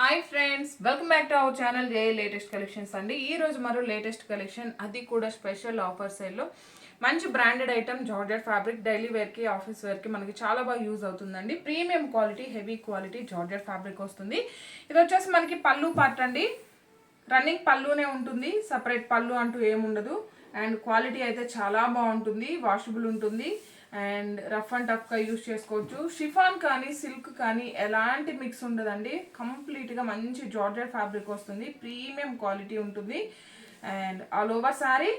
Hi friends, welcome back to our channel J latest collections అండి. ఈ రోజు మరో లేటెస్ట్ కలెక్షన్, అది కూడా స్పెషల్ ఆఫర్ సేల్లో మంచి branded item georgette fabric daily వేర్కి ఆఫీస్ వేర్కి మనకి చాలా బాగా యూజ్ అవుతుందండి. Premium quality heavy quality georgette fabric వస్తుంది. ఇది వచ్చేసి మనకి పళ్ళు పార్ట్ అండి. రన్నింగ్ పళ్ళునే ఉంటుంది, సపరేట్ పళ్ళు అంటూ ఏముండదు. అండ్ క్వాలిటీ అయితే చాలా బాగుంటుంది, వాషబుల్ ఉంటుంది అండ్ రఫ్ అండ్ టఫ్గా యూజ్ చేసుకోవచ్చు. షిఫాన్ కానీ సిల్క్ కానీ ఎలాంటి మిక్స్ ఉండదండి. కంప్లీట్గా మంచి జార్జెట్ ఫ్యాబ్రిక్ వస్తుంది, ప్రీమియం క్వాలిటీ ఉంటుంది. అండ్ ఆల్ ఓవర్ శారీ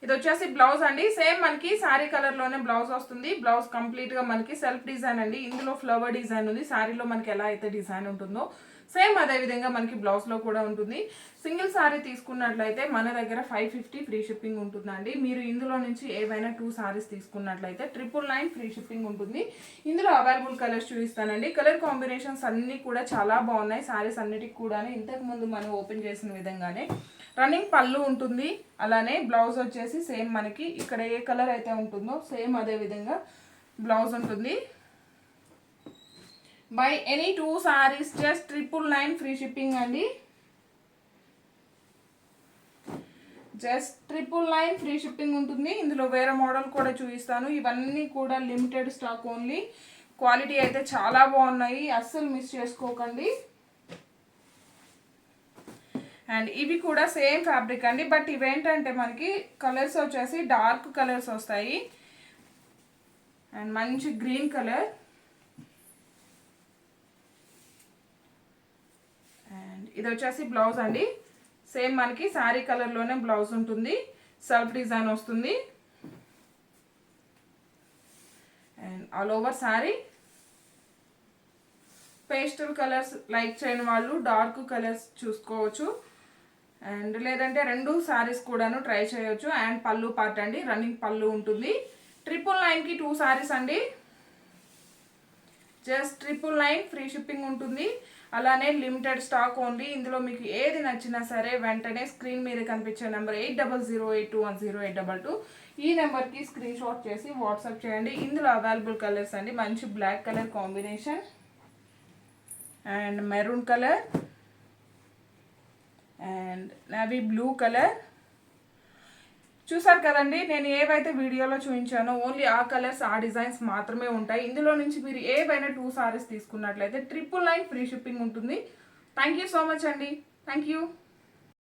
ఇది వచ్చేసి బ్లౌజ్ అండి. సేమ్ మనకి శారీ కలర్లోనే బ్లౌజ్ వస్తుంది. బ్లౌజ్ కంప్లీట్గా మనకి సెల్ఫ్ డిజైన్ అండి. ఇందులో ఫ్లవర్ డిజైన్ ఉంది. శారీలో మనకి ఎలా అయితే డిజైన్ ఉంటుందో సేమ్ అదే విధంగా మనకి బ్లౌజ్లో కూడా ఉంటుంది. సింగిల్ శారీ తీసుకున్నట్లయితే మన దగ్గర 550 ఫ్రీ షిప్పింగ్ ఉంటుందండి. మీరు ఇందులో నుంచి ఏవైనా 2 శారీస్ తీసుకున్నట్లయితే 999 ఫ్రీ షిప్పింగ్ ఉంటుంది. ఇందులో అవైలబుల్ కలర్స్ చూపిస్తానండి. కలర్ కాంబినేషన్స్ అన్నీ కూడా చాలా బాగున్నాయి. శారీస్ అన్నిటికి కూడా ఇంతకుముందు మనం ఓపెన్ చేసిన విధంగానే రన్నింగ్ పళ్ళు ఉంటుంది. అలానే బ్లౌజ్ వచ్చేసి సేమ్ మనకి ఇక్కడ ఏ కలర్ అయితే ఉంటుందో సేమ్ అదే విధంగా బ్లౌజ్ ఉంటుంది. By any 2 sarees just 999 free shipping అండి. జస్ట్ 999 ఫ్రీ షిప్పింగ్ ఉంటుంది. ఇందులో వేరే మోడల్ కూడా చూపిస్తాను. ఇవన్నీ కూడా లిమిటెడ్ స్టాక్ ఓన్లీ. క్వాలిటీ అయితే చాలా బాగున్నాయి, అస్సలు మిస్ చేసుకోకండి. అండ్ ఇవి కూడా సేమ్ ఫ్యాబ్రిక్ అండి, బట్ ఇవేంటంటే మనకి కలర్స్ వచ్చేసి డార్క్ కలర్స్ వస్తాయి. అండ్ మంచి గ్రీన్ కలర్ అండ్ ఇది వచ్చేసి బ్లౌజ్ అండి. సేమ్ మనకి శారీ కలర్లోనే బ్లౌజ్ ఉంటుంది, సెల్ఫ్ డిజైన్ వస్తుంది. And all over sari pastel colours like చేయని వాళ్ళు డార్క్ కలర్స్ చూసుకోవచ్చు. అండ్ లేదంటే 2 శారీస్ కూడాను ట్రై చేయొచ్చు. అండ్ పళ్ళు పార్ట్ అండి, రన్నింగ్ పళ్ళు ఉంటుంది. 999కి 2 శారీస్ అండి. జస్ట్ 999 ఫ్రీ షిప్పింగ్ ఉంటుంది. అలానే లిమిటెడ్ స్టాక్ ఓన్లీ. ఇందులో మీకు ఏది నచ్చినా సరే వెంటనే స్క్రీన్ మీద కనిపించే నెంబర్ 8008210822 ఈ నెంబర్కి స్క్రీన్ షాట్ చేసి వాట్సాప్ చేయండి. ఇందులో అవైలబుల్ కలర్స్ అండి, మంచి black colour combination and maroon colour and navy blue colour. చూసారు కదండి, నేను ఏవైతే వీడియోలో చూపించానో ఓన్లీ ఆ కలర్స్ ఆ డిజైన్స్ మాత్రమే ఉంటాయి. ఇందులో నుంచి మీరు ఏవైనా 2 sarees తీసుకున్నట్లయితే 999 ఫ్రీ షిప్పింగ్ ఉంటుంది. థ్యాంక్ యూ సో మచ్ అండి. Thank you.